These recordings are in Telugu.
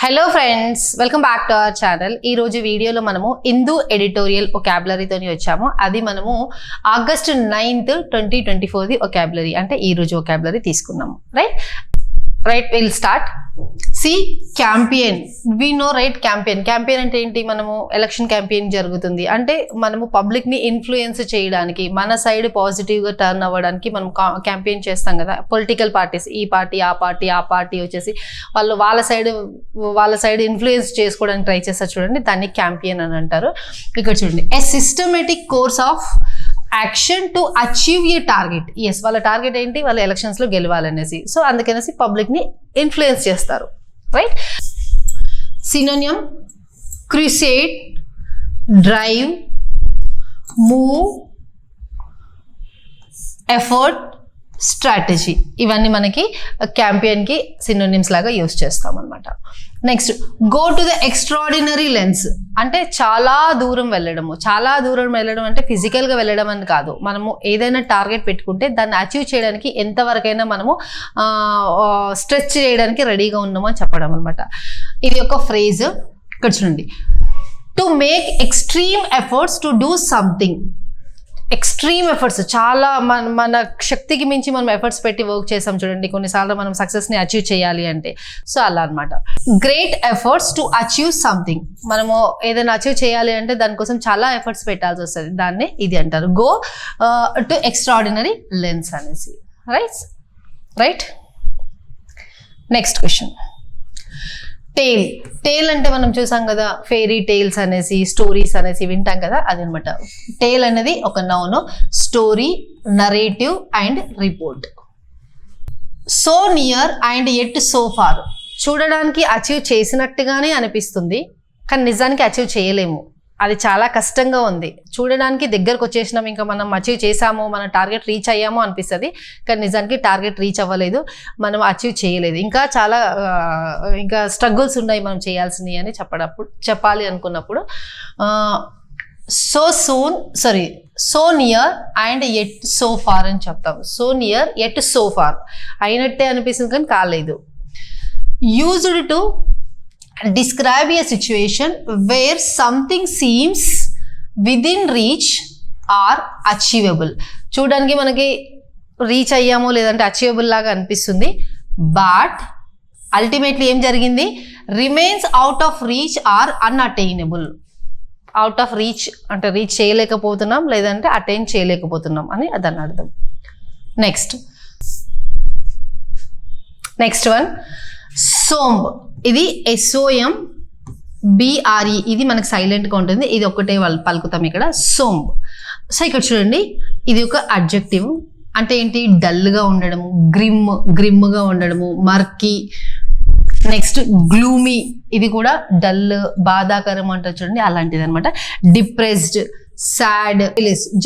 Hello friends, welcome back to our channel. ఈ రోజు వీడియోలో మనము హిందూ ఎడిటోరియల్ ఒకాబులరీతోని వచ్చాము. అది మనము ఆగస్ట్ 9th 2024 ఒకాబులరీ అంటే ఈ రోజు ఒకాబులరీ తీసుకున్నాము. Right will start. See campaign, we know right. Campaign అంటే ఏంటి? మనము ఎలక్షన్ క్యాంపెయిన్ జరుగుతుంది అంటే మనము పబ్లిక్ ని ఇన్ఫ్లుయెన్స్ చేయడానికి, మన సైడ్ పాజిటివ్ గా టర్న్ అవ్వడానికి మనం క్యాంపెయిన్ చేస్తాం కదా. పొలిటికల్ పార్టీస్, ఈ పార్టీ ఆ పార్టీ వచ్చేసి వాళ్ళ సైడ్ ఇన్ఫ్లుయెన్స్ చేసుకోవడానికి ట్రై చేస్తారు చూడండి, దాన్ని క్యాంపెయిన్ అని అంటారు. ఇక్కడ చూడండి, a systematic course of action to achieve a target. Yes, వాళ్ళ టార్గెట్ ఏంటి? వాళ్ళ ఎలక్షన్స్ లో గెలవాలనేసి. సో అందుకనేసి పబ్లిక్ ని ఇన్ఫ్లుయెన్స్ చేస్తారు. Right. Synonym: crusade, drive, move, effort, strategy. ఇవన్నీ మనకి క్యాంపెయిన్ కి సినోనిమ్స్ లాగా యూస్ చేస్తాం అనమాట. Next, go to the extraordinary lengths అంటే చాలా దూరం వెళ్ళడం అంటే ఫిజికల్ గా వెళ్ళడం అని కాదు. మనము ఏదైనా టార్గెట్ పెట్టుకుంటే దాన్ని అచీవ్ చేయడానికి ఎంతవరకైనా మనము స్ట్రెచ్ చేయడానికి రెడీగా ఉన్నాము అని చెప్పడం అనమాట. ఇది ఒక ఫ్రేజ్. ఇక్కడ చూడండి, to make extreme efforts to do something. Extreme efforts, చాలా మన శక్తికి మించి మనం ఎఫర్ట్స్ పెట్టి వర్క్ చేసాం చూడండి, కొన్నిసార్లు మనం సక్సెస్ని అచీవ్ చేయాలి అంటే. సో అలా అనమాట. Great efforts to achieve something. మనము ఏదైనా అచీవ్ చేయాలి అంటే దానికోసం చాలా ఎఫర్ట్స్ పెట్టాల్సి వస్తుంది, దాన్నే ఇది అంటారు. గో టు ఎక్స్ట్రాడినరీ లెన్స్ అనేసి. రైట్. నెక్స్ట్ క్వశ్చన్, టేల్ అంటే మనం చూసాం కదా, ఫెయిరీ టేల్స్ అనేసి, స్టోరీస్ అనేసి వింటాం కదా, అదనమాట. టేల్ అనేది ఒక noun. Story, narrative and report. So near and yet so far. చూడడానికి అచీవ్ చేసినట్టుగానే అనిపిస్తుంది, కానీ నిజానికి అచీవ్ చేయలేము. అది చాలా కష్టంగా ఉంది. చూడడానికి దగ్గరకు వచ్చేసినాం, ఇంకా మనం అచీవ్ చేసాము, మన టార్గెట్ రీచ్ అయ్యాము అనిపిస్తుంది, కానీ నిజానికి టార్గెట్ రీచ్ అవ్వలేదు, మనం అచీవ్ చేయలేదు, ఇంకా చాలా ఇంకా స్ట్రగుల్స్ ఉన్నాయి మనం చేయాల్సినవి అని చెప్పాలి అనుకున్నప్పుడు so near and yet so far అని చెప్తాం. So near yet so far, అయినట్టే అనిపిస్తుంది కానీ కాలేదు. Used to describe a situation where something seems within reach or achievable. చూడడానికి మనకి రీచ్ అయ్యామో లేదంటే అచీవబుల్ లాగా అనిపిస్తుంది, బట్ అల్టిమేట్లీ ఏం జరిగింది? Remains out of reach or unattainable. Out of reach అంటే రీచ్ చేయలేకపోతున్నాం, లేదంటే అటైన్ చేయలేకపోతున్నాం అని దాని అర్థం. Next one, sombre. ఇది SOMBRE. ఇది మనకు సైలెంట్గా ఉంటుంది, ఇది ఒకటే వాళ్ళు పలుకుతాం ఇక్కడ, సోంబ్. సో ఇక్కడ చూడండి, ఇది ఒక అడ్జెక్టివ్. అంటే ఏంటి? డల్గా ఉండడము, గ్రిమ్గా ఉండడము, మర్కీ. నెక్స్ట్ గ్లూమీ, ఇది కూడా డల్, బాధాకరం అంటారు చూడండి, అలాంటిది అనమాట. Depressed, sad.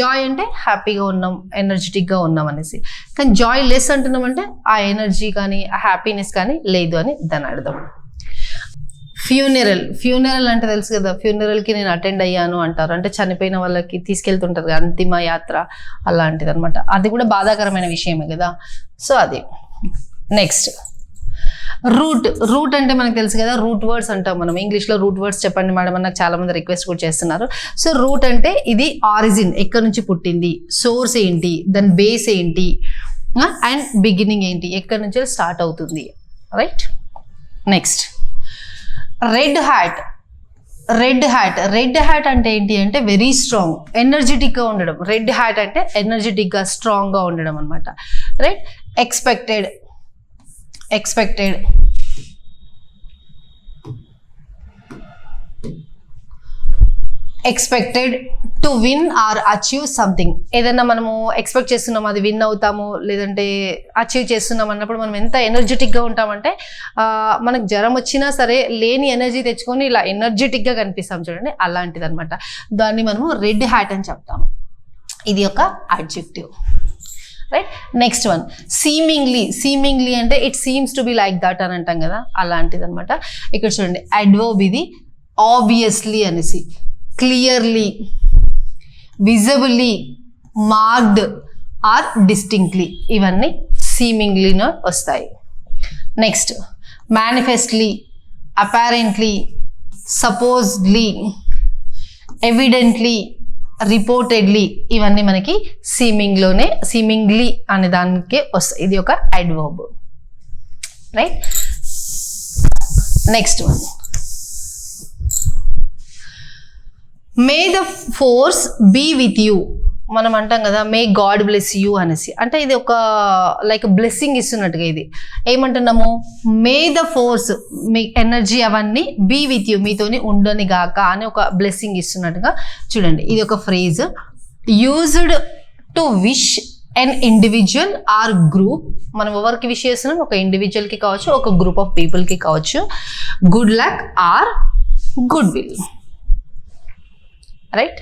జాయ్ అంటే హ్యాపీగా ఉన్నాం, ఎనర్జెటిక్గా ఉన్నాం అనేసి. కానీ జాయ్ లెస్ అంటున్నాం అంటే ఆ ఎనర్జీ కానీ ఆ హ్యాపీనెస్ కానీ లేదు అని దాని అర్థం. ఫ్యూనరల్ అంటే తెలుసు కదా, ఫ్యూనరల్కి నేను అటెండ్ అయ్యాను అంటారు, అంటే చనిపోయిన వాళ్ళకి తీసుకెళ్తుంటారు కదా, అంతిమ యాత్ర, అలాంటిది అనమాట. అది కూడా బాధాకరమైన విషయమే కదా. సో అది. నెక్స్ట్, రూట్ అంటే మనకు తెలుసు కదా, రూట్ వర్డ్స్ అంటాం మనం ఇంగ్లీష్లో. రూట్ వర్డ్స్ చెప్పండి మేడం అని నాకు చాలా మంది రిక్వెస్ట్ కూడా చేస్తున్నారు. సో రూట్ అంటే ఇది ఆరిజిన్, ఎక్కడి నుంచి పుట్టింది, సోర్స్ ఏంటి, దాని బేస్ ఏంటి, అండ్ బిగినింగ్ ఏంటి, ఎక్కడి నుంచి స్టార్ట్ అవుతుంది. రైట్. నెక్స్ట్, రెడ్ హ్యాట్ అంటే ఏంటి అంటే వెరీ స్ట్రాంగ్, ఎనర్జెటిక్గా ఉండడం. రెడ్ హ్యాట్ అంటే ఎనర్జెటిక్గా, స్ట్రాంగ్గా ఉండడం అనమాట. Right. Expected to win are achieve something. ఏదైనా మనము ఎక్స్పెక్ట్ చేస్తున్నాం, అది విన్ అవుతాము లేదంటే అచీవ్ చేస్తున్నాం అన్నప్పుడు మనం ఎంత ఎనర్జెటిక్గా ఉంటామంటే మనకు జ్వరం వచ్చినా సరే లేని ఎనర్జీ తెచ్చుకొని ఇలా ఎనర్జెటిక్గా కనిపిస్తాం చూడండి, అలాంటిది అనమాట. దాన్ని మనము రెడ్ హ్యాట్ అని చెప్తాము. ఇది ఒక adjective. Right. Next one, seemingly అంటే it seems to be like that అని అంటాం కదా, అలాంటిది అనమాట. ఇక్కడ చూడండి, అడ్వర్బ్ ఇది ఆబ్వియస్లీ అనేసి, clearly, visibly, marked or distinctly, ఇవన్నీ సీమింగ్లీలో వస్తాయి. Next, manifestly, apparently, supposedly, evidently, reportedly, ఇవన్నీ మనకి సీమింగ్లీ అనే దానికి వస్తాయి. ఇది ఒక adverb, right. Next one, may the force be with you. మనం అంటాం కదా మే గాడ్ బ్లెస్ యూ అనేసి, అంటే ఇది ఒక లైక్ బ్లెస్సింగ్ ఇస్తున్నట్టుగా. ఇది ఏమంటున్నాము, మే ద ఫోర్స్, మీ ఎనర్జీ అవన్నీ బీ విత్ యూ, మీతోని ఉండని గాక అని ఒక బ్లెస్సింగ్ ఇస్తున్నట్టుగా. చూడండి, ఇది ఒక phrase used to wish an individual or group. మనం ఎవరికి విష్ చేస్తున్నాం, ఒక ఇండివిజువల్కి కావచ్చు, ఒక గ్రూప్ ఆఫ్ పీపుల్కి కావచ్చు. Good luck or good will, right.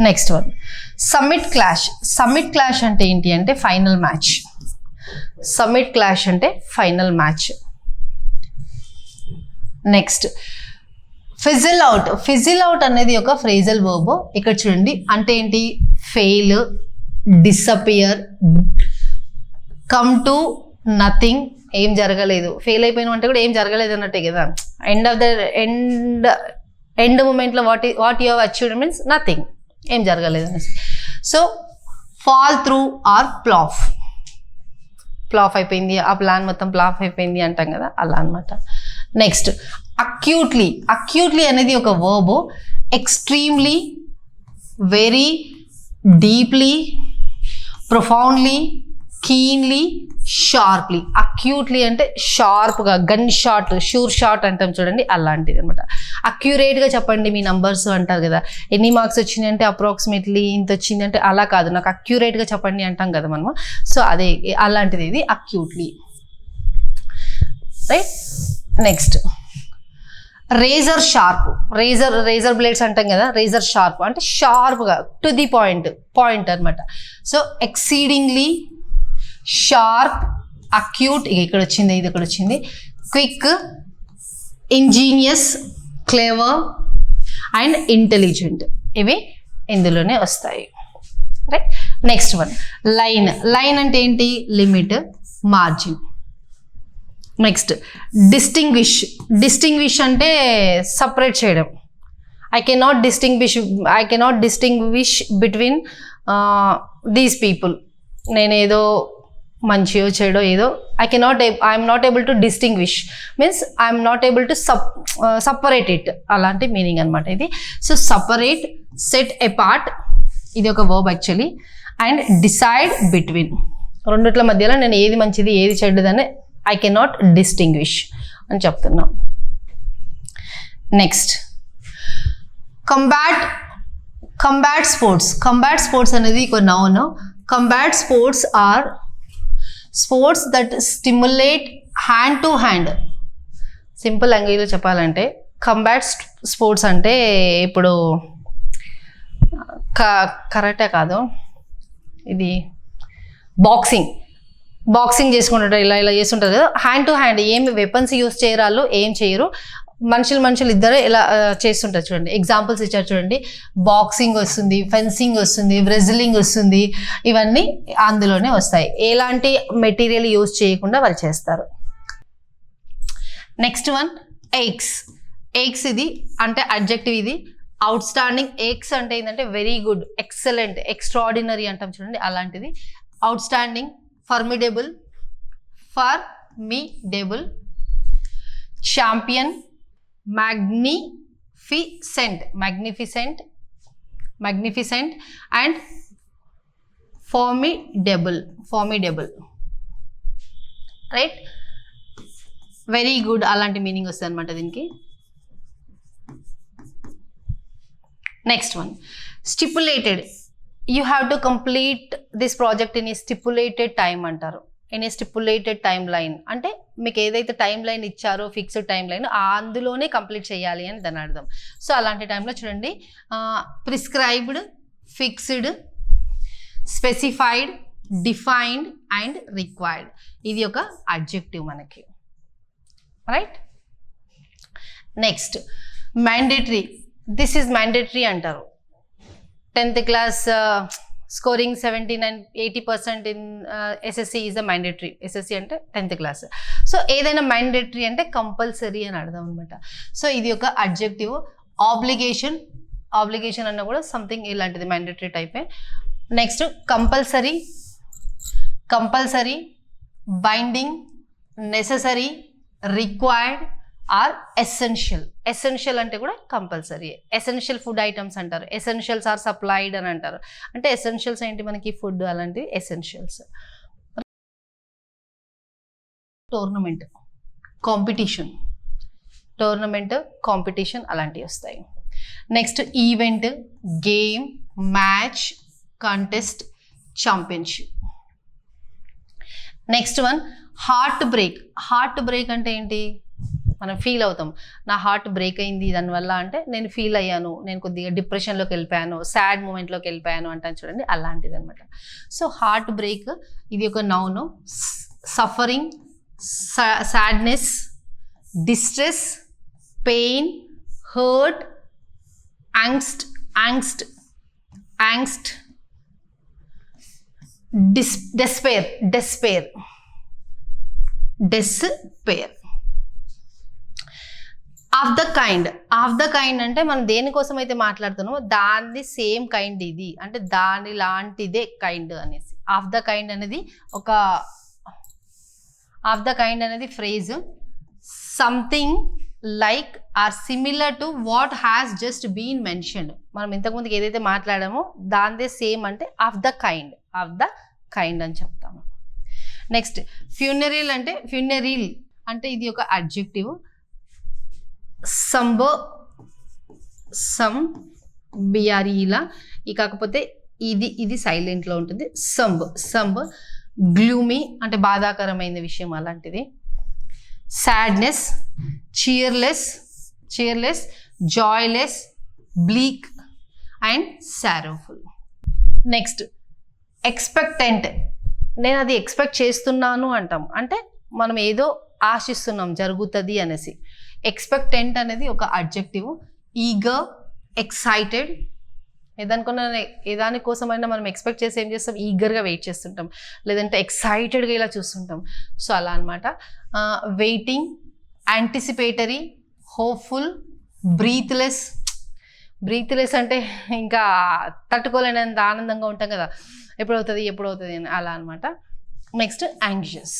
Next one, summit clash. Summit clash అంటే ఏంటి అంటే ఫైనల్ మ్యాచ్. సమ్మిట్ క్లాష్ అంటే final match. Next, fizzle out. Fizzle out అనేది ఒక ఫ్రేజల్ వర్బ్. ఇక్కడ చూడండి, అంటే ఏంటి, fail, disappear, come to nothing, ఏం జరగలేదు. ఫెయిల్ అయిపోయిన అంటే కూడా ఏం జరగలేదు అన్నట్టే కదా. ఎండ్ మూమెంట్లో what you have achieved means nothing, ఏం జరగలేదు అనేసి. So fall through or flop అయిపోయింది, ఆ ప్లాన్ మొత్తం ప్లాఫ్ అయిపోయింది అంటాం కదా, అలా అనమాట. Next, acutely. అక్యూట్లీ అనేది ఒక verb. Extremely, very, deeply, profoundly, keenly, sharply. Acutely అంటే షార్ప్గా, గన్ షాట్, షూర్ షాట్ అంటాం చూడండి, అలాంటిది అనమాట. అక్యురేట్గా చెప్పండి మీ నంబర్స్ అంటారు కదా, ఎన్ని మార్క్స్ వచ్చినాయి అంటే అప్రాక్సిమేట్లీ ఇంత వచ్చింది అంటే అలా కాదు, నాకు అక్యురేట్గా చెప్పండి అంటాం కదా మనము. సో అదే అలాంటిది ఇది acutely, right. Next, razor sharp. Razor blades అంటాం కదా, రేజర్ షార్ప్ అంటే షార్ప్గా, టు ది పాయింట్ అనమాట. సో ఎక్సీడింగ్లీ, షార్ప్, అక్యూట్, ఇక్కడ వచ్చింది, ఇది ఇక్కడ వచ్చింది. Quick, ingenious, clever and intelligent, ఇవి ఇందులోనే వస్తాయి, right. Next one, line. Line అంటే ఏంటి, లిమిట్, మార్జిన్. నెక్స్ట్, డిస్టింగ్విష్ అంటే సపరేట్ చేయడం. I cannot distinguish between these people. నేనేదో మంచియో చెడో ఏదో I'm not able to distinguish means I'm not able to separate it, అలాంటి మీనింగ్ అనమాట ఇది. సో సపరేట్, సెట్ అపార్ట్, ఇది ఒక verb actually. And decide between, రెండిట్ల మధ్యలో నేను ఏది మంచిది ఏది చెడ్డదని ఐ కెనాట్ డిస్టింగ్విష్ అని చెప్తున్నాం. Next, combat sports. Combat sports అనేది ఒక noun. Combat sports or sports that stimulate hand to hand. Simple లాంగ్వేజ్లో చెప్పాలంటే కంబాట్ స్పోర్ట్స్ అంటే ఇప్పుడు కరాటే కాదు, ఇది బాక్సింగ్ చేసుకుంటారు, ఇలా చేస్తుంటారు కదా, హ్యాండ్ టు హ్యాండ్. ఏమి వెపన్స్ యూస్ చేయరాళ్ళు, ఏం చేయరు, మనుషులు ఇద్దరు ఇలా చేస్తుంటారు. చూడండి ఎగ్జాంపుల్స్ ఇచ్చారు చూడండి, బాక్సింగ్ వస్తుంది, ఫెన్సింగ్ వస్తుంది, రెజ్లింగ్ వస్తుంది, ఇవన్నీ అందులోనే వస్తాయి. ఎలాంటి మెటీరియల్ యూజ్ చేయకుండా వాళ్ళు చేస్తారు. నెక్స్ట్ వన్, ఎగ్స్ ఇది అంటే అడ్జెక్టివ్. ఇది అవుట్ స్టాండింగ్. ఎగ్స్ అంటే ఏంటంటే వెరీ గుడ్, ఎక్సలెంట్, ఎక్స్ట్రాడినరీ అంటాం చూడండి, అలాంటిది. Outstanding, formidable, champion, magnificent and formidable, right. Very good అలాంటి మీనింగ్ వస్తుంది అనమాట దీనికి. Next one, stipulated. You have to complete this project in a stipulated time అంటారు. In a stipulated timeline అంటే మీకు ఏదైతే టైం లైన్ ఇచ్చారో ఫిక్స్డ్ టైం లైన్ అందులోనే కంప్లీట్ చేయాలి అని దాని అర్థం. సో అలాంటి టైంలో చూడండి, prescribed, fixed, specified, defined and required, ఇది ఒక అడ్జెక్టివ్ మనకి, right. Next, mandatory. This is mandatory అంటారు. 10th class scoring 70 and 80% in SSC is a mandatory. SSC అంటే 10th class. సో సో ఏదైనా మ్యాండేటరీ అంటే కంపల్సరీ అని అర్థం అనమాట. సో ఇది ఒక అడ్జెక్టివ్. ఆబ్లిగేషన్ అన్న కూడా సంథింగ్ ఇలాంటిది మ్యాండేటరీ టైపే. Next compulsory, binding, necessary, required or essential అంటే కూడా కంపల్సరీ. ఎసెన్షియల్ ఫుడ్ ఐటమ్స్ అంటారు, ఎసెన్షియల్స్ ఆర్ సప్లైడ్ అని అంటారు. అంటే ఎసెన్షియల్స్ ఏంటి మనకి, ఫుడ్ అలాంటివి ఎసెన్షియల్స్. టోర్నమెంట్, కాంపిటీషన్ అలాంటివి వస్తాయి. Next event, game, match, contest, championship. Next one heart break అంటే ఏంటి, మనం ఫీల్ అవుతాం, నా హార్ట్ బ్రేక్ అయింది దానివల్ల, అంటే నేను ఫీల్ అయ్యాను, నేను కొద్దిగా డిప్రెషన్లోకి వెళ్ళిపోయాను, సాడ్ మూమెంట్లోకి వెళ్ళిపోయాను అంటాను చూడండి, అలాంటిది అనమాట. సో హార్ట్ బ్రేక్ ఇది ఒక noun. Suffering, sadness, distress, pain, hurt, angst, despair. Of the kind అంటే మనం దేనికోసం అయితే మాట్లాడుతున్నామో దాన్ని సేమ్ కైండ్ ఇది, అంటే దాని లాంటిదే కైండ్ అనేసి. ఆఫ్ ద కైండ్ అనేది phrase. Something like or similar to what has just been mentioned. మనం ఇంతకుముందుకు ఏదైతే మాట్లాడామో దాందే సేమ్ అంటే ఆఫ్ ద కైండ్ అని చెప్తాము. నెక్స్ట్ ఫ్యూనరీల్ అంటే ఇది ఒక అడ్జెక్టివ్. బిఆర్ఈలా కాకపోతే ఇది సైలెంట్లో ఉంటుంది. సంబ్ గ్లూమీ అంటే బాధాకరమైన విషయం అలాంటిది. Sadness, cheerless, joyless, bleak and sorrowful. Next expectant, నేను అది ఎక్స్పెక్ట్ చేస్తున్నాను అంటాం, అంటే మనం ఏదో ఆశిస్తున్నాం జరుగుతుంది అనేసి. ఎక్స్పెక్టెంట్ అనేది ఒక అడ్జెక్టివ్. ఈగర్, ఎక్సైటెడ్, ఏదానికోసమైనా మనం ఎక్స్పెక్ట్ చేసి ఏం చేస్తాం, ఈగర్గా వెయిట్ చేస్తుంటాం, లేదంటే ఎక్సైటెడ్గా ఇలా చూస్తుంటాం. సో అలా అనమాట. వెయిటింగ్, యాంటిసిపేటరీ, హోప్ఫుల్, బ్రీత్లెస్ అంటే ఇంకా తట్టుకోలేనంత ఆనందంగా ఉంటాం కదా, ఎప్పుడవుతుంది అని, అలా అనమాట. Next anxious.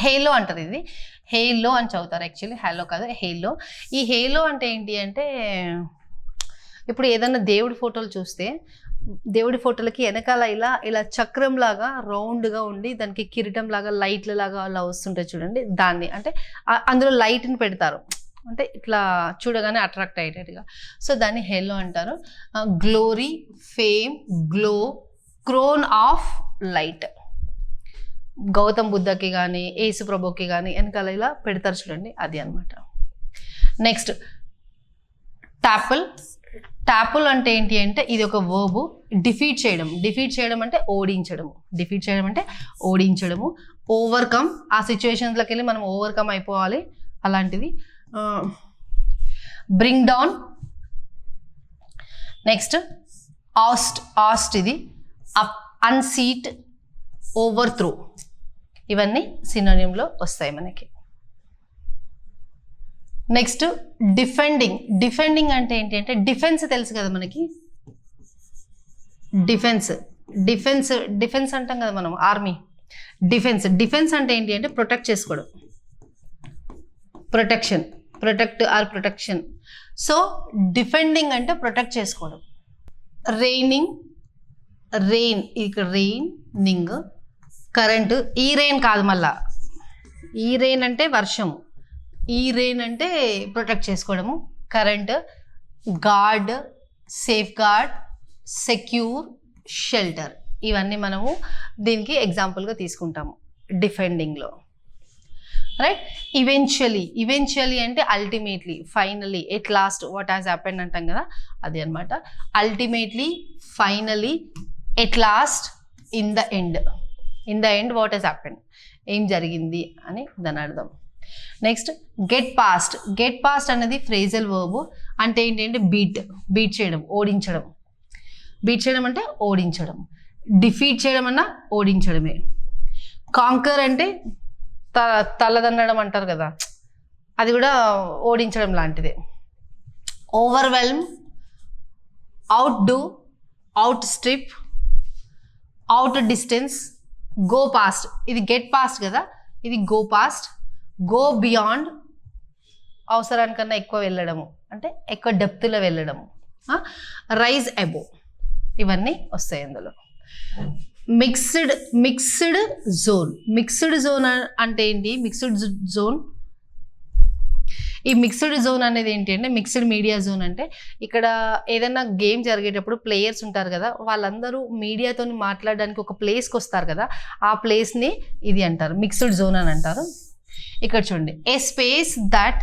హేలో అంటారు, ఇది హేలో అని చదువుతారు యాక్చువల్లీ, హేలో కాదు హేలో. ఈ హేలో అంటే ఏంటి అంటే, ఇప్పుడు ఏదైనా దేవుడి ఫోటోలు చూస్తే దేవుడి ఫోటోలకి వెనకాల ఇలా చక్రం లాగా రౌండ్గా ఉండి దానికి కిరీటం లాగా లైట్ల లాగా అలా వస్తుంటాయి చూడండి, దాన్ని అంటే అందులో లైట్ని పెడతారు, అంటే ఇట్లా చూడగానే అట్రాక్ట్ అయ్యేటట్టుగా. సో దాన్ని హేలో అంటారు. Glory, fame, glow, crown of light. Gautam బుద్ధకి కానీ యేసు ప్రభుకి కానీ వెనకాల ఇలా పెడతారు చూడండి, అది అనమాట. నెక్స్ట్ టాపుల్ అంటే ఏంటి అంటే ఇది ఒక వర్బ్. డిఫీట్ చేయడం అంటే ఓడించడము. ఓవర్కమ్, ఆ సిచ్యువేషన్స్లోకి వెళ్ళి మనం ఓవర్కమ్ అయిపోవాలి, అలాంటిది. Bring down. నెక్స్ట్ ఆస్ట్ ఇది అన్సీట్, ఓవర్ త్రూ, ఇవన్నీ సినోనియంలో వస్తాయి మనకి. నెక్స్ట్ డిఫెండింగ్ అంటే ఏంటి అంటే డిఫెన్స్ తెలుసు కదా మనకి. డిఫెన్స్ అంటాం కదా మనం, ఆర్మీ. డిఫెన్స్ అంటే ఏంటి అంటే ప్రొటెక్ట్ చేసుకోవడం, ప్రొటెక్షన్. సో డిఫెండింగ్ అంటే ప్రొటెక్ట్ చేసుకోవడం. Raining, current. ఈ రెయిన్ కాదు, మళ్ళా ఈ రెయిన్ అంటే వర్షం, ఈ రెయిన్ అంటే ప్రొటెక్ట్ చేసుకోవడము. Current, guard, safe guard, secure, shelter, ఇవన్నీ మనము దీనికి ఎగ్జాంపుల్గా తీసుకుంటాము డిఫెండింగ్లో. రైట్. ఈవెన్చువలీ అంటే ultimately, finally, at last, what has happened అంటాం కదా, అది అనమాట. Ultimately, finally, at last, in the end what has happened, ఏం జరిగింది అని దాని అర్థం. నెక్స్ట్ గెట్ పాస్ట్ అనేది ఫ్రేజల్ వర్బ్. అంటే ఏంటంటే బీట్ చేయడం, ఓడించడం. బీట్ చేయడం అంటే ఓడించడం. డిఫీట్ చేయడం అన్నా ఓడించడమే. కాంకర్ అంటే తలదన్నడం అంటారు కదా, అది కూడా ఓడించడం లాంటిదే. Overwhelm, out do, out strip, out distance, go past. ఇది గెట్ పాస్ట్ కదా, ఇది గో పాస్ట్. గో బియాండ్, అవసరానికన్నా ఎక్కువ వెళ్ళడము, అంటే ఎక్కువ డెప్త్లో వెళ్ళడము. రైజ్ అబోవ్, ఇవన్నీ వస్తాయి అందులో. మిక్స్డ్ జోన్ అంటే ఏంటి? ఈ మిక్స్డ్ జోన్ అనేది ఏంటి అంటే, మిక్స్డ్ మీడియా జోన్ అంటే ఇక్కడ ఏదైనా గేమ్ జరిగేటప్పుడు ప్లేయర్స్ ఉంటారు కదా, వాళ్ళందరూ మీడియాతో మాట్లాడడానికి ఒక ప్లేస్కి వస్తారు కదా, ఆ ప్లేస్ని ఇది అంటారు, మిక్స్డ్ జోన్ అని అంటారు. ఇక్కడ చూడండి, a space that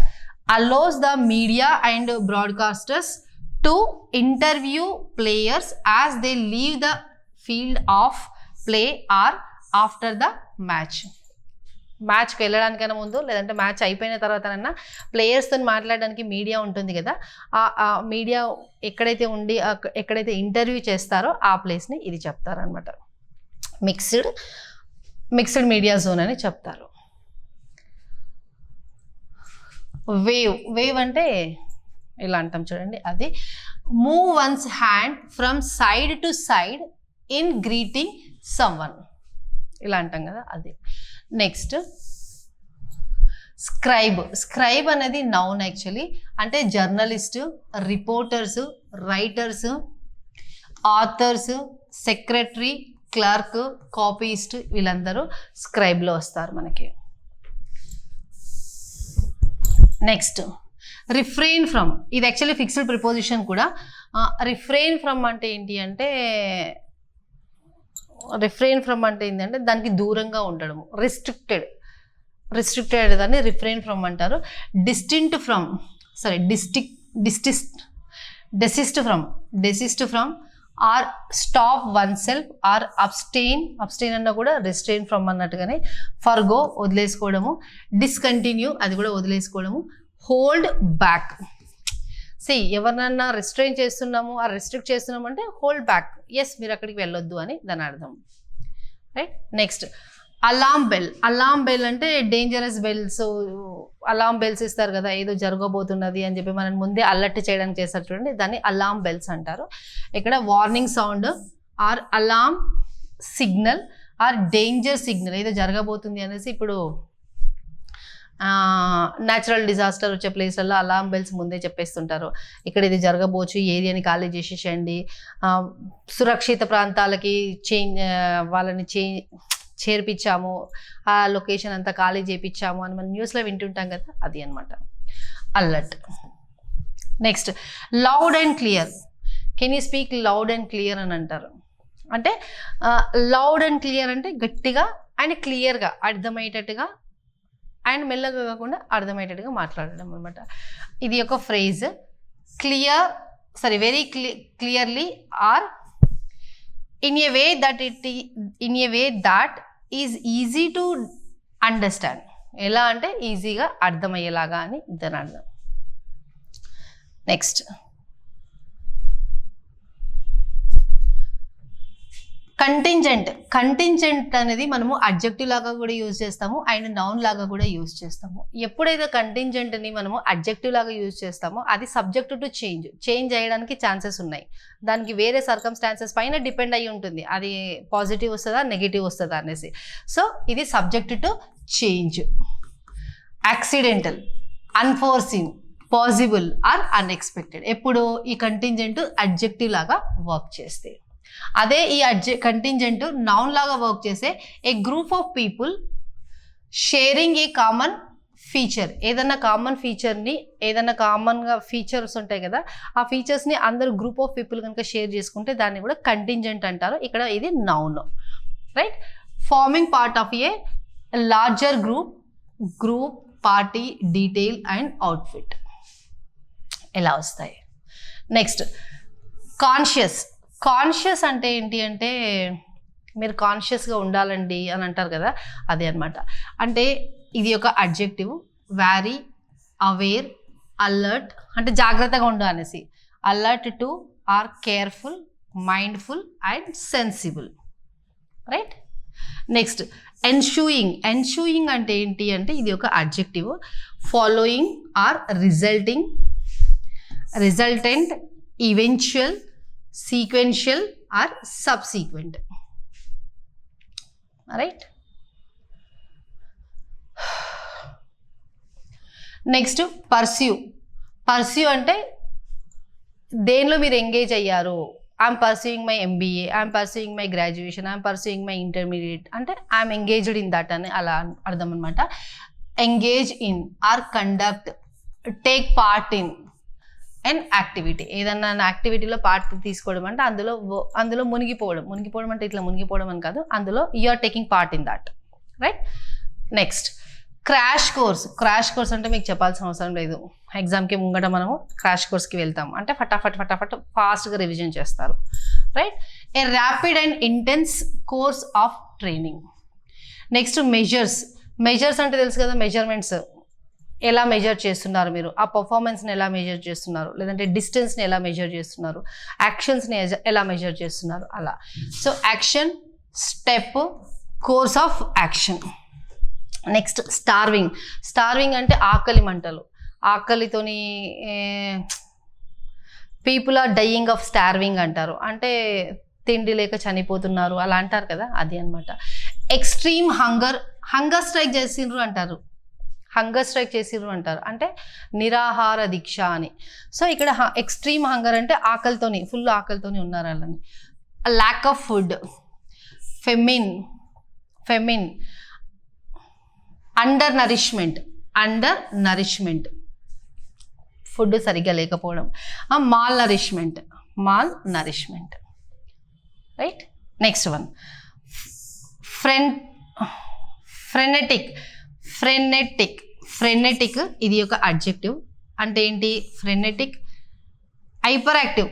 allows the media and broadcasters to interview players as they leave the field of play or after the మ్యాచ్కి వెళ్ళడానికైనా ముందు, లేదంటే మ్యాచ్ అయిపోయిన తర్వాతనన్నా ప్లేయర్స్తో మాట్లాడడానికి మీడియా ఉంటుంది కదా, ఆ మీడియా ఎక్కడైతే ఇంటర్వ్యూ చేస్తారో ఆ ప్లేస్ని ఇది చెప్తారనమాట, మిక్స్డ్ మీడియా జోన్ అని చెప్తారు. వేవ్ అంటే ఇలా అంటాం చూడండి, అది move one's hand from side to side in greeting someone, ఇలా అంటాం కదా అది. నెక్స్ట్ స్క్రైబ్ అనేది నౌన్ యాక్చువల్లీ, అంటే journalist, reporters, writers, authors, secretary, clerk, copyist, వీళ్ళందరూ స్క్రైబ్లో వస్తారు మనకి. నెక్స్ట్ రిఫ్రెయిన్ ఫ్రమ్, ఇది యాక్చువల్లీ ఫిక్స్డ్ ప్రిపోజిషన్ కూడా. రిఫ్రెయిన్ ఫ్రమ్ అంటే ఏంటి అంటే, ఏంటంటే దానికి దూరంగా ఉండడము, రిస్ట్రిక్టెడ్ దాన్ని రిఫ్రెయిన్ ఫ్రమ్ అంటారు. Desist from or stop oneself or abstain అన్న కూడా రిస్ట్రెయిన్ ఫ్రమ్ అన్నట్టుగానే. ఫర్గో, వదిలేసుకోవడము. డిస్కంటిన్యూ, అది కూడా వదిలేసుకోవడము. హోల్డ్ బ్యాక్, ఎవరినన్నా రిస్ట్రెయిన్ చేస్తున్నాము, ఆ రిస్ట్రిక్ట్ చేస్తున్నాము అంటే హోల్డ్ బ్యాక్, ఎస్ మీరు అక్కడికి వెళ్ళొద్దు అని దాని అర్థం, రైట్. నెక్స్ట్ అలామ్ బెల్ అంటే dangerous bell. So alarm bells ఇస్తారు కదా, ఏదో జరగబోతున్నది అని చెప్పి మనం ముందే అలర్ట్ చేయడానికి చేస్తారు చూడండి, దాన్ని అలామ్ బెల్స్ అంటారు. ఇక్కడ warning sound or alarm signal or danger signal, ఏదో జరగబోతుంది అనేసి. ఇప్పుడు న్యాచురల్ డిజాస్టర్ వచ్చే ప్లేస్లలో అలారం బెల్స్ ముందే చెప్పేస్తుంటారు, ఇక్కడ ఇది జరగబోచ్చు, ఏరియాని ఖాళీ చేసేసేయండి, సురక్షిత ప్రాంతాలకి వాళ్ళని చేర్పించాము, ఆ లొకేషన్ అంతా ఖాళీ చేయించాము అని మనం న్యూస్లో వింటుంటాం కదా, అది అనమాట alert. Next loud and clear, can you speak loud and clear అని అంటారు. అంటే లౌడ్ అండ్ క్లియర్ అంటే గట్టిగా అండ్ క్లియర్గా, అర్థమయ్యేటట్టుగా అండ్ మెల్లగా కాకుండా అర్థమయ్యేటట్టుగా మాట్లాడడం అనమాట. ఇది ఒక phrase. Very clearly or in a way that is easy to understand, ఎలా అంటే ఈజీగా అర్థమయ్యేలాగా అని దాని అర్థం. నెక్స్ట్ కంటింజెంట్ అనేది మనము అడ్జెక్టివ్ లాగా కూడా యూజ్ చేస్తాము అండ్ నౌన్ లాగా కూడా యూజ్ చేస్తాము. ఎప్పుడైతే కంటింజెంట్ని మనము అడ్జెక్టివ్ లాగా యూజ్ చేస్తామో అది సబ్జెక్ట్ టు చేంజ్ అయ్యడానికి ఛాన్సెస్ ఉన్నాయి. దానికి వేరే సర్కమ్స్టాన్సెస్ పైన డిపెండ్ అయ్యి ఉంటుంది, అది పాజిటివ్ వస్తుందా నెగిటివ్ వస్తుందా అనేసి. సో ఇది subject to change. Accidental, unforeseen, possible are unexpected, ఎప్పుడు ఈ కంటింజెంట్ అడ్జెక్టివ్ లాగా వర్క్ చేస్తే. అదే ఈ కంటింజెంట్ నౌన్ లాగా వర్క్ చేసే a group of people sharing a common feature, ఏదన్నా కామన్ ఫీచర్ని, ఏదన్నా కామన్గా ఫీచర్స్ ఉంటాయి కదా, ఆ ఫీచర్స్ని అందరూ గ్రూప్ ఆఫ్ పీపుల్ కనుక షేర్ చేసుకుంటే దాన్ని కూడా కంటింజెంట్ అంటారు. ఇక్కడ ఇది noun, right. Forming part of a larger group, party, detail and outfit ఇలా వస్తాయి. నెక్స్ట్ కాన్షియస్ అంటే ఏంటి అంటే, మీరు కాన్షియస్గా ఉండాలండి అని అంటారు కదా, అదే అనమాట. అంటే ఇది ఒక అడ్జెక్టివ్. వ్యారీ, అవేర్, అలర్ట్ అంటే జాగ్రత్తగా ఉండు అనేసి. Alert to or careful, mindful and sensible, right. Next ensuing అంటే ఏంటి అంటే ఇది ఒక adjective. Following or resultant, eventual, sequential or subsequent. Right. Next pursue అంటే దేనిలో మీరు ఎంగేజ్ అయ్యారు. I'm pursuing my MBA, I'm pursuing my graduation, I'm pursuing my intermediate అంటే ఐఎమ్ ఎంగేజ్డ్ ఇన్ దట్ అని అలా అర్థం అనమాట. Engage in or conduct, take part in and activity. ఏదన్నా యాక్టివిటీలో పార్ట్ తీసుకోవడం అంటే అందులో మునిగిపోవడం అంటే ఇట్లా మునిగిపోవడం అని కాదు, అందులో you are taking part in that. Right. Next crash course అంటే మీకు చెప్పాల్సిన అవసరం లేదు. ఎగ్జామ్కి ముంగట మనము క్రాష్ కోర్స్కి వెళ్తాము అంటే ఫటాఫట్ ఫాస్ట్గా రివిజన్ చేస్తారు. Right. A rapid and intense course of training. Next measures అంటే తెలుసు కదా, మెజర్మెంట్స్ ఎలా మెజర్ చేస్తున్నారు మీరు, ఆ పర్ఫార్మెన్స్ని ఎలా మెజర్ చేస్తున్నారు, లేదంటే డిస్టెన్స్ని ఎలా మెజర్ చేస్తున్నారు, యాక్షన్స్ని ఎలా మెజర్ చేస్తున్నారు అలా. So action, step, course of action. Next starving అంటే ఆకలి మంటలు. ఆకలితోని people are dying of starving అంటారు, అంటే తిండి లేక చనిపోతున్నారు అలా అంటారు కదా, అది అనమాట. ఎక్స్ట్రీమ్ హంగర్ స్ట్రైక్ చేసిండ్రు అంటారు అంటే నిరాహార దీక్ష అని. సో ఇక్కడ ఎక్స్ట్రీమ్ హంగర్ అంటే ఫుల్ ఆకలితోని ఉన్నారు వాళ్ళని. Lack of food. Famine undernourishment food సరిగ్గా లేకపోవడం. Malnourishment. Right. Next one frenetic ఇది ఒక అడ్జెక్టివ్. అంటే ఏంటి ఫ్రెనెటిక్? Hyper active.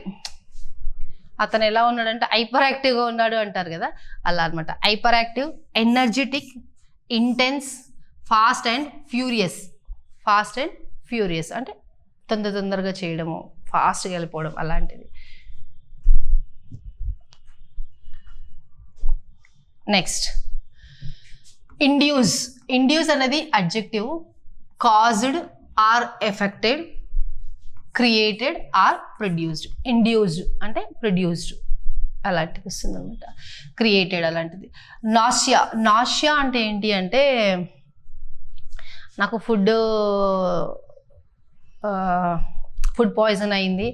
అతను ఎలా ఉన్నాడంటే హైపర్ యాక్టివ్గా ఉన్నాడు అంటారు కదా, అలా అనమాట. Hyper active, energetic, intense, fast and furious అంటే తొందరగా చేయడము, ఫాస్ట్గా వెళ్ళిపోవడం అలాంటిది. నెక్స్ట్ ఇండ్యూస్ అనేది adjective. Caused or affected, created or produced. Induced అంటే ప్రొడ్యూస్డ్ అలాంటిది వస్తుంది అనమాట, క్రియేటెడ్ అలాంటిది. నాషియా అంటే ఏంటి అంటే నాకు ఫుడ్ పాయిజన్ అయింది,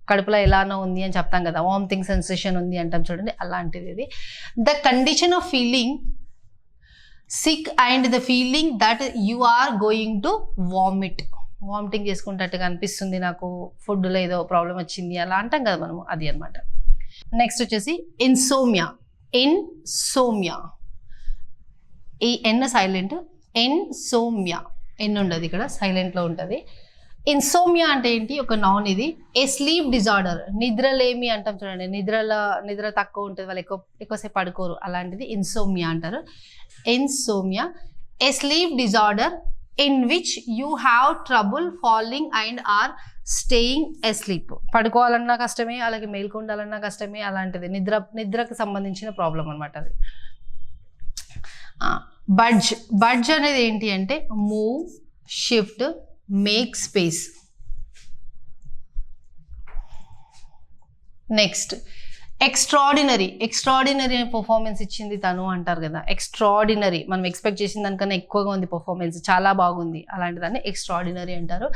కడుపులో ఎలానో ఉంది అని చెప్తాం కదా, వామిటింగ్ సెన్సేషన్ ఉంది అంటాం చూడండి, అలాంటిది ఇది. The condition of feeling sick and the feeling that you are going to vomiting చేసుకుంటట్టుగా అనిపిస్తుంది నాకు, ఫుడ్లో ఏదో ప్రాబ్లం వచ్చింది అలా అంటాం కదా మనము, అది అనమాట. నెక్స్ట్ వచ్చేసి ఇన్సోమియా. ఈ ఎన్ సైలెంట్, ఇన్సోమియా ఎన్ ఉండదు ఇక్కడ, సైలెంట్లో ఉంటుంది. ఇన్సోమియా అంటే ఏంటి? ఒక నౌన్ ఇది. ఏ స్లీప్ డిజార్డర్, నిద్రలేమి అంటాం చూడండి, నిద్ర తక్కువ ఉంటుంది, వాళ్ళు ఎక్కువసేపు పడుకోరు, అలాంటిది ఇన్సోమియా అంటారు. Insomnia a sleep disorder in which you have trouble falling and or staying asleep. పడుకోవాలన్నా కష్టమే, అలాగే మేల్కొండాలన్నా కష్టమే, అలాంటిది నిద్రకు సంబంధించిన ప్రాబ్లం అనమాట అది. బడ్జ్ అనేది ఏంటి అంటే move, shift, make space. Next extraordinary performance ఇచ్చింది తను అంటారు కదా, ఎక్స్ట్రాడినరీ మనం ఎక్స్పెక్ట్ చేసిన దానికన్నా ఎక్కువగా ఉంది పర్ఫార్మెన్స్, చాలా బాగుంది, అలాంటి దాన్ని ఎక్స్ట్రాడినరీ అంటారు.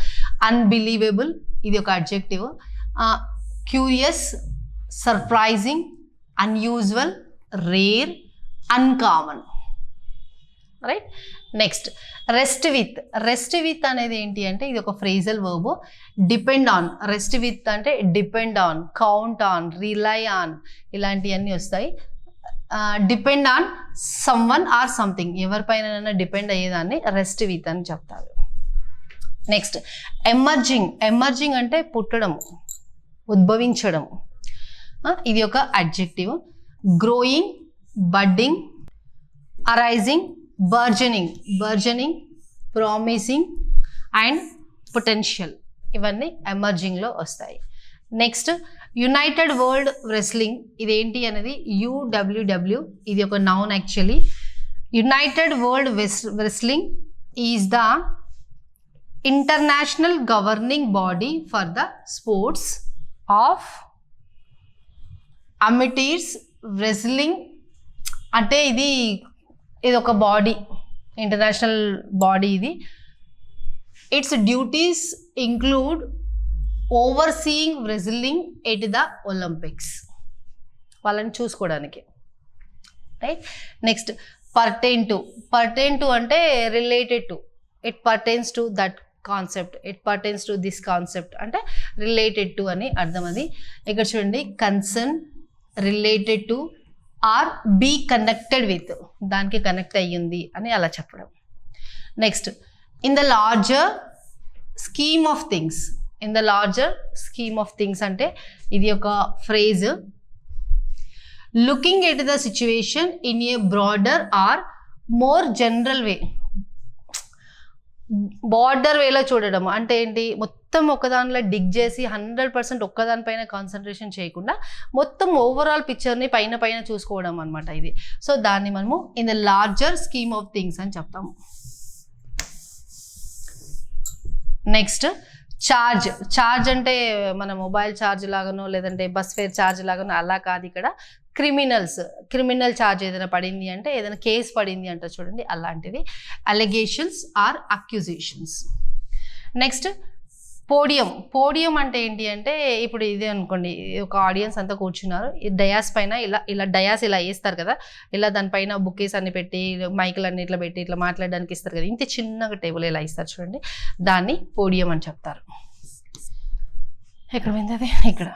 అన్బిలీవబుల్ ఇది ఒక adjective. Curious, surprising, unusual, rare, uncommon. Right. Next rest with అనేది ఏంటి అంటే ఇది ఒక phrasal verb. Depend on, rest with అంటే depend on, count on, rely on ఇలాంటివన్నీ వస్తాయి. Depend on someone or something, ఎవరిపైన డిపెండ్ అయ్యేదాన్ని రెస్ట్ విత్ అని చెప్తారు. నెక్స్ట్ ఎమర్జింగ్ అంటే పుట్టడం, ఉద్భవించడం, ఇది ఒక adjective. Growing, budding, arising, burgeoning, promising and potential, ఇవన్నీ ఎమర్జింగ్లో వస్తాయి. నెక్స్ట్ యునైటెడ్ వరల్డ్ రెస్లింగ్, ఇదేంటి అనేది UWW, ఇది ఒక noun actually. United world wrestling is the international governing body for the sports of amateurs wrestling. అంటే ఇది ఒక బాడీ, ఇంటర్నేషనల్ బాడీ ఇది. Its duties include overseeing wrestling at the Olympics, వాళ్ళని చూసుకోవడానికి. రైట్. నెక్స్ట్ పర్టైన్ టు అంటే related to, it pertains to that concept, it pertains to this concept అంటే రిలేటెడ్ టు అని అర్థం. అది ఇక్కడ చూడండి, concern, related to or be connected with, దానికి కనెక్ట్ అయ్యింది అని అలా చెప్పడం. Next in the larger scheme of things. In the larger scheme of things అంటే ఇది ఒక phrase. Looking at the situation in a broader or more general way. Border వేలో చూడడం అంటే ఏంటి, మొత్తం ఒకదానిలో డిగ్ చేసి 100% ఒక్కదానిపైన కాన్సన్ట్రేషన్ చేయకుండా మొత్తం ఓవరాల్ పిక్చర్ని పైన చూసుకోవడం అనమాట ఇది. సో దాన్ని మనము in the larger scheme of things అని చెప్తాము. నెక్స్ట్ ఛార్జ్ అంటే మన మొబైల్ ఛార్జ్ లాగానో లేదంటే బస్ ఫేర్ ఛార్జ్ లాగానో అలా కాదు. ఇక్కడ క్రిమినల్ ఛార్జ్ ఏదైనా పడింది అంటే, ఏదైనా కేసు పడింది అంటే చూడండి అలాంటిది. Allegations or accusations. Next podium అంటే ఏంటి అంటే, ఇప్పుడు ఇది అనుకోండి, ఒక ఆడియన్స్ అంతా కూర్చున్నారు, డయాస్ పైన ఇలా డయాస్ ఇలా వేస్తారు కదా, ఇలా దానిపైన బుకేస్ అన్ని పెట్టి మైకులు అన్ని ఇట్లా పెట్టి ఇట్లా మాట్లాడడానికి ఇస్తారు కదా, ఇంత చిన్నగా టేబుల్ ఇలా ఇస్తారు చూడండి, దాన్ని పోడియం అని చెప్తారు. ఎక్కడ పోయింది అది, ఇక్కడ.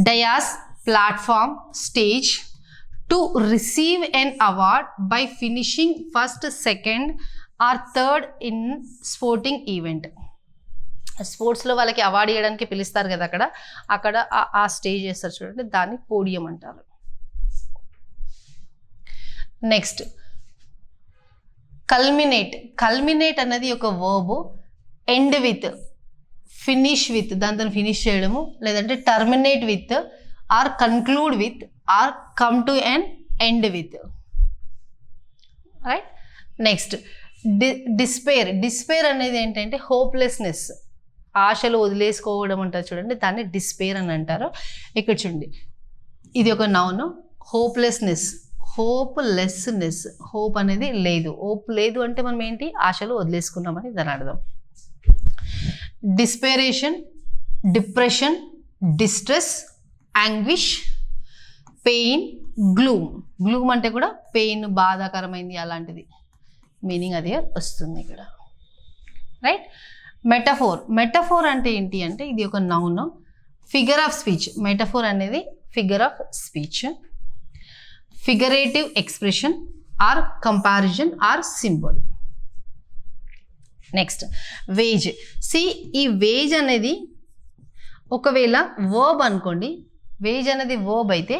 Dais, platform, stage to receive an award by finishing first, second or third in sporting event. స్పోర్ట్స్లో వాళ్ళకి అవార్డు ఇవ్వడానికి పిలుస్తారు కదా, అక్కడ ఆ స్టేజ్ చేస్తారు చూడండి, దాన్ని పోడియం అంటారు. నెక్స్ట్ కల్మినేట్ అనేది ఒక verb. End with, finish with, దాంతో ఫినిష్ చేయడము, లేదంటే terminate with or conclude with or come to an end with. Right. Next despair అనేది ఏంటంటే హోప్లెస్నెస్, ఆశలు వదిలేసుకోవడం అంటారు చూడండి, దాన్ని డిస్పేర్ అని అంటారు. ఇక్కడ చూడండి, ఇది ఒక నౌన్. హోప్లెస్నెస్, హోప్ అనేది లేదు, హోప్ లేదు అంటే మనం ఏంటి, ఆశలు వదిలేసుకున్నామని దాని అర్థం. Desperation, depression, distress, anguish, pain, gloom అంటే కూడా పెయిన్, బాధాకరమైంది అలాంటిది మీనింగ్ అదే వస్తుంది ఇక్కడ. రైట్. మెటఫోర్ అంటే ఏంటి అంటే, ఇది ఒక noun. Figure of speech, metaphor అనేది figure of speech. Figurative expression or comparison or symbol. Next wage. ఈ వేజ్ అనేది ఒకవేళ వర్బ్ అనుకోండి, వేజ్ అనేది వర్బ్ అయితే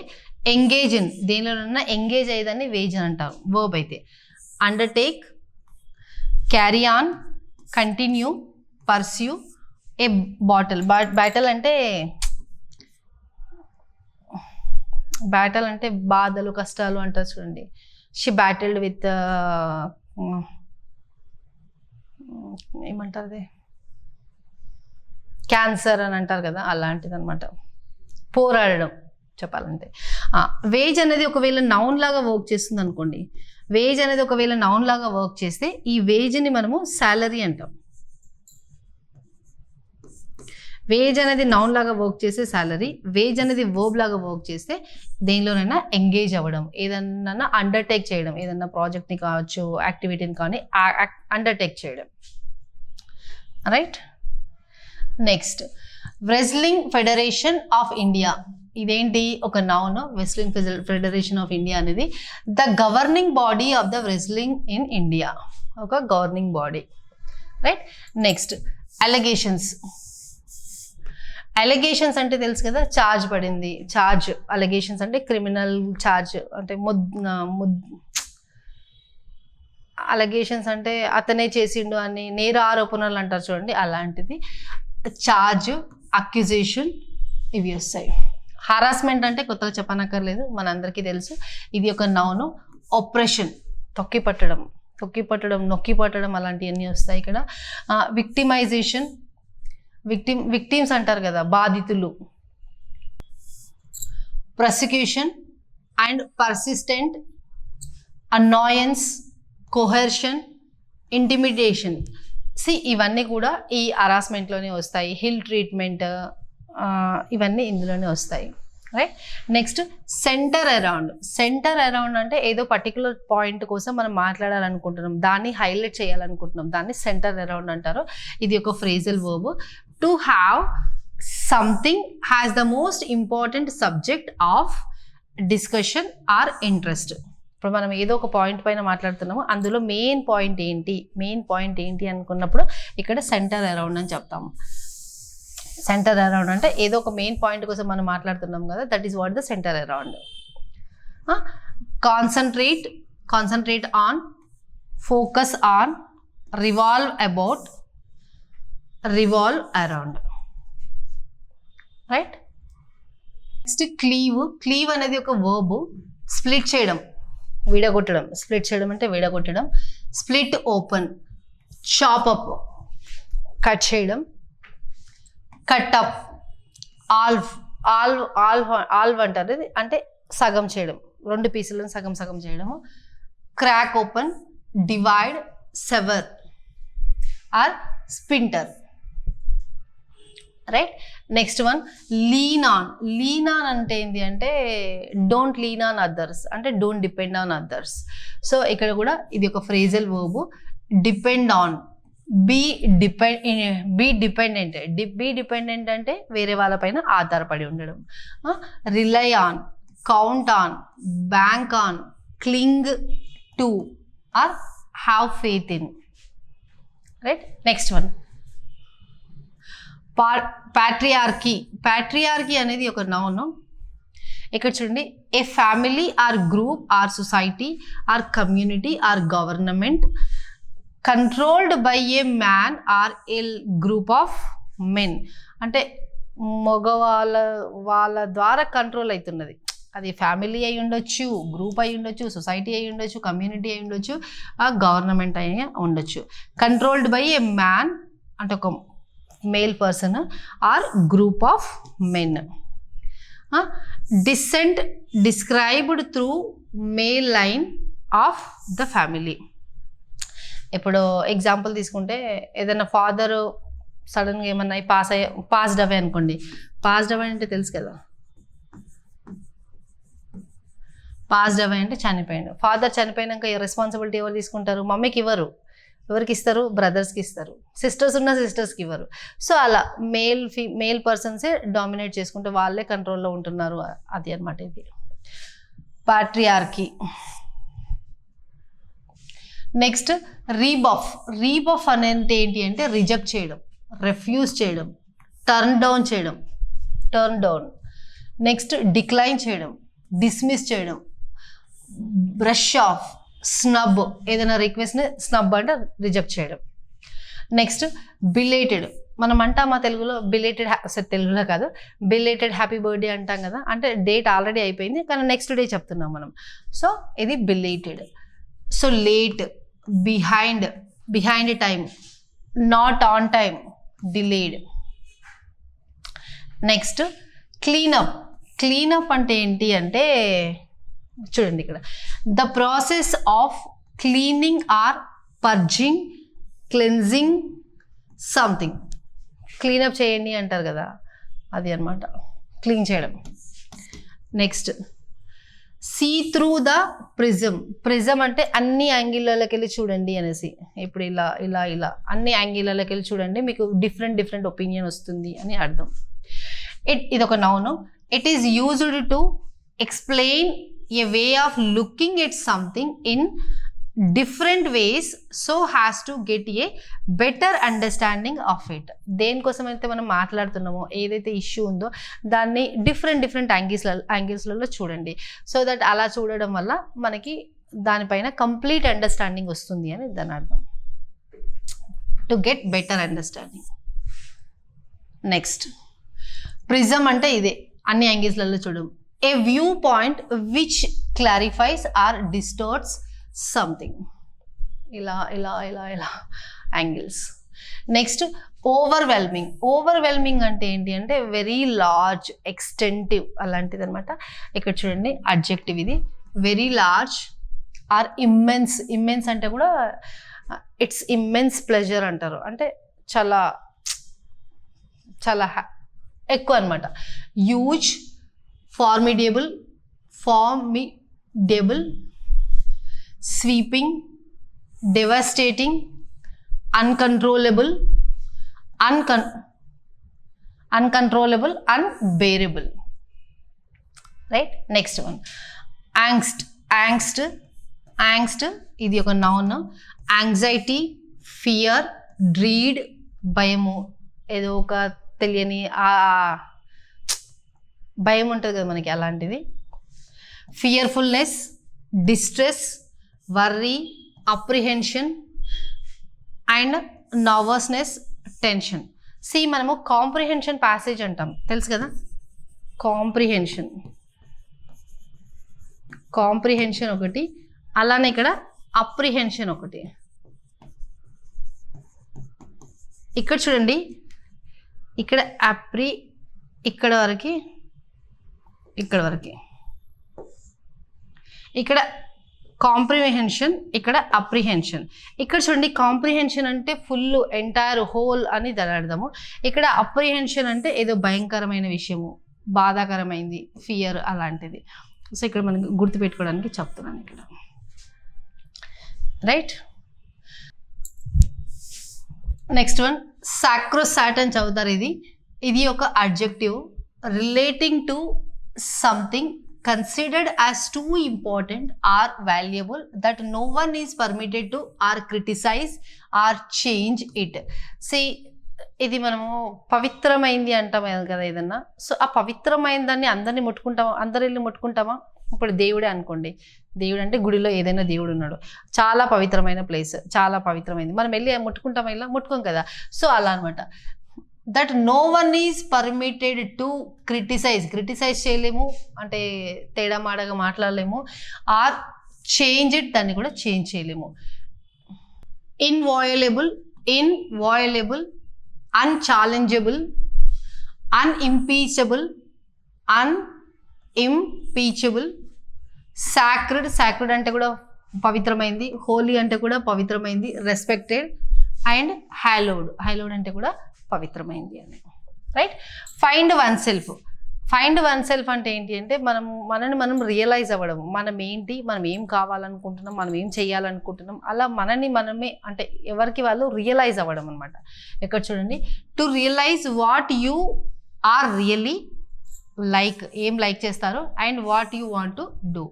ఎంగేజ్ ఇన్, దేనిలోనన్నా ఎంగేజ్ అయ్యేదాన్ని వేజ్ అని అంటారు వర్బ్ అయితే. Undertake, carry on, continue, pursue, a battle అంటే బాధలు కష్టాలు అంటారు చూడండి. షీ బ్యాటిల్డ్ విత్ ఏమంటారు అది, క్యాన్సర్ అని అంటారు కదా, అలాంటిది అనమాట, పోరాడడం చెప్పాలంటే. వేజ్ అనేది ఒకవేళ నౌన్ లాగా వర్క్ చేస్తుంది అనుకోండి, వేజ్ అనేది ఒకవేళ నౌన్ లాగా వర్క్ చేస్తే ఈ వేజ్ని మనము సాలరీ అంటాం. వేజ్ అనేది నౌన్ లాగా వర్క్ చేస్తే సాలరీ, వేజ్ అనేది వర్బ్ లాగా వర్క్ చేస్తే దేనిలోనైనా ఎంగేజ్ అవ్వడం, ఏదన్నా అండర్టేక్ చేయడం, ఏదన్నా ప్రాజెక్ట్ని కావచ్చు, యాక్టివిటీని కానీ అండర్టేక్ చేయడం. Right. Next wrestling federation of India. ఇదేంటి, ఒక noun. Wrestling federation of India అనేది the governing body of the wrestling in India, ఒక governing body. Right. Next allegations అంటే తెలుసు కదా, ఛార్జ్ పడింది, అలిగేషన్స్ అంటే క్రిమినల్ ఛార్జ్ అంటే అలిగేషన్స్ అంటే అతనే చేసిండు అని నేర ఆరోపణలు అంటారు చూడండి, అలాంటిది. ఛార్జ్, అక్యుజేషన్ ఇవి వస్తాయి. హరాస్మెంట్ అంటే కొత్తగా చెప్పనక్కర్లేదు, మనందరికీ తెలుసు, ఇది ఒక నౌను. ఆపరేషన్, తొక్కి పట్టడం, నొక్కి పట్టడం అలాంటివన్నీ వస్తాయి ఇక్కడ. విక్టిమైజేషన్, విక్టిమ్స్ అంటారు కదా, బాధితులు. Prosecution and persistent, annoyance, coercion, intimidation. ఇవన్నీ కూడా ఈ హరాస్మెంట్లోనే వస్తాయి. హిల్ ట్రీట్మెంట్, ఇవన్నీ ఇందులోనే వస్తాయి, రైట్. నెక్స్ట్ సెంటర్ అరౌండ్ అంటే ఏదో పర్టికులర్ పాయింట్ కోసం మనం మాట్లాడాలనుకుంటున్నాం, దాన్ని హైలైట్ చేయాలనుకుంటున్నాం, దాన్ని సెంటర్ అరౌండ్ అంటారు. ఇది ఒక phrasal verb. To have something has the most important subject of discussion or interest. ఇప్పుడు మనం ఏదో ఒక పాయింట్ పైన మాట్లాడుతున్నాము, అందులో మెయిన్ పాయింట్ ఏంటి అనుకున్నప్పుడు ఇక్కడ సెంటర్ అరౌండ్ అని చెప్తాము. సెంటర్ అరౌండ్ అంటే ఏదో ఒక మెయిన్ పాయింట్ కోసం మనం మాట్లాడుతున్నాం కదా, that is what the center around. Concentrate on, focus on, revolve about, revolve around, right. Next cleave అనేది ఒక వర్బ్. స్ప్లిట్ చేయడం, విడగొట్టడం. స్ప్లిట్ చేయడం అంటే విడగొట్టడం. Split open, chop up, cut చేయడం. కట్ అప్, ఆల్వ్ అంటారు, ఇది అంటే సగం చేయడం, 2 పీసులను సగం చేయడము. Crack open, divide, sever or splinter, right. Next one lean on అంటే ఏంటి అంటే డోంట్ లీన్ ఆన్ అదర్స్, అంటే don't depend on others. So ఇక్కడ కూడా ఇది ఒక phrasal verb. Depend on, be dependent అంటే వేరే వాళ్ళపైన ఆధారపడి ఉండడం. Rely on, count on, bank on, cling to or have faith in, right. Next one patriarchy అనేది ఒక నౌన్. ఇక్కడ చూడండి, a family or group or society or community or government controlled by a man or a group of men. అంటే వాళ్ళ ద్వారా కంట్రోల్ అవుతున్నది. అది ఫ్యామిలీ అయి ఉండొచ్చు, గ్రూప్ అయి ఉండొచ్చు, సొసైటీ అయి ఉండొచ్చు, కమ్యూనిటీ అయి ఉండొచ్చు, గవర్నమెంట్ అయి ఉండొచ్చు. కంట్రోల్డ్ బై ఏ మ్యాన్ అంటే ఒక male person or group of men. Descent described through male line of the family. ఇప్పుడు ఎగ్జాంపుల్ తీసుకుంటే ఏదైనా ఫాదర్ సడన్గా ఏమన్నా పాస్డ్ అవే అనుకోండి. పాస్డ్ అవే అంటే తెలుసు కదా, పాస్డ్ అవే అంటే చనిపోయాడు. ఫాదర్ చనిపోయినాక రెస్పాన్సిబిలిటీ ఎవరు తీసుకుంటారు? మమ్మీకి ఇవ్వరు. ఎవరికి ఇస్తారు? బ్రదర్స్కి ఇస్తారు. సిస్టర్స్ ఉన్న సిస్టర్స్కి ఇవ్వరు. సో అలా మేల్ పర్సన్సే డామినేట్ చేసుకుంటే వాళ్ళే కంట్రోల్లో ఉంటున్నారు. అది అనమాట ఇది ప్యాట్రియార్కీ. నెక్స్ట్ రీబఫ్ అనేది ఏంటి అంటే రిజెక్ట్ చేయడం, రెఫ్యూజ్ చేయడం, టర్న్ డౌన్. నెక్స్ట్ డిక్లైన్ చేయడం, డిస్మిస్ చేయడం, బ్రష్ ఆఫ్, స్నబ్, ఏదైనా రిక్వెస్ట్ని స్నబ్ అంటే రిజెక్ట్ చేయడం. నెక్స్ట్ బిలేటెడ్, మనం అంటాం మా తెలుగులో తెలుగులో కాదు, బిలేటెడ్ హ్యాపీ బర్త్డే అంటాం కదా, అంటే డేట్ ఆల్రెడీ అయిపోయింది కానీ నెక్స్ట్ డే చెప్తున్నాం మనం. సో ఇది belated. So late, behind time, not on time, delayed. Next cleanup అంటే ఏంటి అంటే చూడండి ఇక్కడ, the process of cleaning or purging, cleansing something. Cleanup చేయండి అంటారు కదా, అది అనమాట క్లీన్ చేయడం. Next see through the prism అంటే అన్ని యాంగిళ్ళకి వెళ్ళి చూడండి అనేసి. ఇప్పుడు ఇలా అన్ని యాంగిళ్ళకి వెళ్ళి చూడండి, మీకు డిఫరెంట్ ఒపీనియన్ వస్తుంది అని అర్థం. ఇదొక noun. It is used to explain A way of looking at something in different ways so has to get a better understanding of it. దేనికోసం అయితే మనం మాట్లాడుతున్నామో, ఏదైతే ఇష్యూ ఉందో దాన్ని డిఫరెంట్ యాంగిల్స్లలో చూడండి. సో దట్ అలా చూడడం వల్ల మనకి దానిపైన కంప్లీట్ అండర్స్టాండింగ్ వస్తుంది అని దాని అర్థం. To get better understanding. Next prism అంటే ఇదే, అన్ని యాంగిల్స్లలో చూడడం. A view point which clarifies or distorts something, ఇలా ఇలా ఇలా ఇలా యాంగిల్స్. నెక్స్ట్ ఓవర్వెల్మింగ్ అంటే ఏంటి అంటే వెరీ లార్జ్, ఎక్స్టెంటివ్ అలాంటిది అనమాట. ఇక్కడ చూడండి అడ్జెక్టివ్ ఇది, వెరీ లార్జ్ ఆర్ ఇమ్మెన్స్ అంటే కూడా ఇట్స్ ఇమ్మెన్స్ ప్లెజర్ అంటారు, అంటే చాలా చాలా ఎక్కువ అనమాట. Huge, formidable, sweeping, devastating, uncontrollable, unbearable. Right. Next one angst ఇది ఒక నౌన్. యాంగ్జైటీ, ఫియర్, డ్రీడ్, భయము, ఏదో ఒక తెలియని భయం ఉంటుంది కదా మనకి, అలాంటిది. Fearfulness, distress, worry, apprehension and nervousness, tension. మనము కాంప్రిహెన్షన్ ప్యాసేజ్ అంటాం, తెలుసు కదా. కాంప్రిహెన్షన్ ఒకటి, అలానే ఇక్కడ అప్రిహెన్షన్ ఒకటి. ఇక్కడ చూడండి, ఇక్కడ ఇక్కడ వరకు, ఇక్కడ కాంప్రిహెన్షన్, ఇక్కడ అప్రిహెన్షన్. ఇక్కడ చూడండి, కాంప్రిహెన్షన్ అంటే ఫుల్, ఎంటైర్, హోల్ అని దాని అర్థము. ఇక్కడ అప్రిహెన్షన్ అంటే ఏదో భయంకరమైన విషయము, బాధాకరమైంది, ఫియర్ అలాంటిది. సో ఇక్కడ మనకి గుర్తుపెట్టుకోవడానికి చెప్తున్నాను ఇక్కడ. రైట్. నెక్స్ట్ వన్ సాక్రోసాట్ అని చదువుతారు. ఇది ఒక adjective relating to something considered as too important or valuable that no one is permitted to or criticize or change it. ఇది మనము పవిత్రమైంది అంటాం కదా ఏదన్నా. సో ఆ పవిత్రమైన దాన్ని అందరినీ ముట్టుకుంటామా? అందరు వెళ్ళి ముట్టుకుంటామా? ఇప్పుడు దేవుడే అనుకోండి, దేవుడు అంటే గుడిలో ఏదైనా దేవుడు ఉన్నాడు, చాలా పవిత్రమైన ప్లేస్, చాలా పవిత్రమైంది, మనం వెళ్ళి ముట్టుకుంటామా? ఇలా ముట్టుకోం కదా. సో అలా అనమాట. That no one is permitted to criticise చేయలేము, అంటే తేడా మాడగా మాట్లాడలేము. ఆర్ చేంజ్ ఇట్, దాన్ని కూడా చేంజ్ చేయలేము. ఇన్వాయలబుల్, అన్ఛాలెంజబుల్, అన్ఇంపీచబుల్, సాక్రెడ్ అంటే కూడా పవిత్రమైంది, హోలీ అంటే కూడా పవిత్రమైంది, రెస్పెక్టెడ్ అండ్ హైలోడ్ అంటే కూడా పవిత్రమైంది అని. రైట్. ఫైండ్ వన్ సెల్ఫ్ అంటే ఏంటి అంటే మనని మనం రియలైజ్ అవ్వడం, మనం ఏంటి, మనం ఏం కావాలనుకుంటున్నాం, మనం ఏం చేయాలనుకుంటున్నాం, అలా మనమే అంటే ఎవరికి వాళ్ళు రియలైజ్ అవ్వడం అనమాట. ఇక్కడ చూడండి, to realise what you are really ఏం లైక్ చేస్తారు, and what you want to do,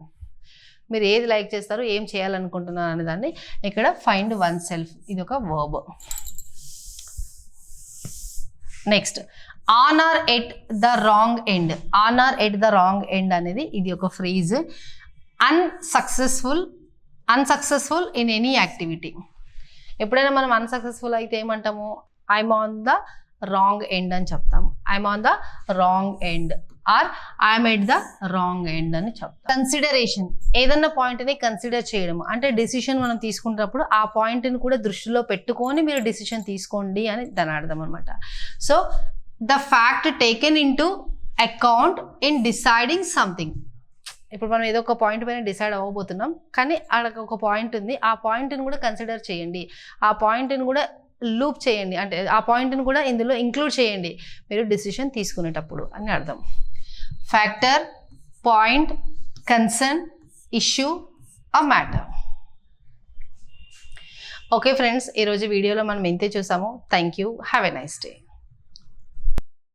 మీరు ఏది లైక్ చేస్తారు, ఏం చేయాలనుకుంటున్నారు అనే దాన్ని ఇక్కడ ఫైండ్ వన్ సెల్ఫ్, ఇది ఒక verb. Next on or at the wrong end అనేది ఇది ఒక phrase. Unsuccessful in any activity. ఎప్పుడైనా మనం అన్సక్సెస్ఫుల్ అయితే ఏమంటాము? I'm on the wrong end అని చెప్తాము. I'm on the wrong end or I'm at the wrong end అని చెప్తాం. కన్సిడరేషన్, ఏదన్నా పాయింట్ని కన్సిడర్ చేయడం అంటే డెసిషన్ మనం తీసుకున్నప్పుడు ఆ పాయింట్ని కూడా దృష్టిలో పెట్టుకొని మీరు డెసిషన్ తీసుకోండి అని దాని అర్థం అనమాట. So the fact taken in to account in deciding something. ఇప్పుడు మనం ఏదో ఒక పాయింట్ పైన డిసైడ్ అవ్వబోతున్నాం, కానీ అక్కడ ఒక పాయింట్ ఉంది, ఆ పాయింట్ని కూడా కన్సిడర్ చేయండి, ఆ పాయింట్ని కూడా లూప్ చేయండి, అంటే ఆ పాయింట్ని కూడా ఇందులో ఇంక్లూడ్ చేయండి మీరు డెసిషన్ తీసుకునేటప్పుడు అని అర్థం. Factor, point, concern, issue, a matter. Okay friends, ఈరోజు వీడియోలో మనం ఇంతే చూసాము. Thank you. Have a nice day.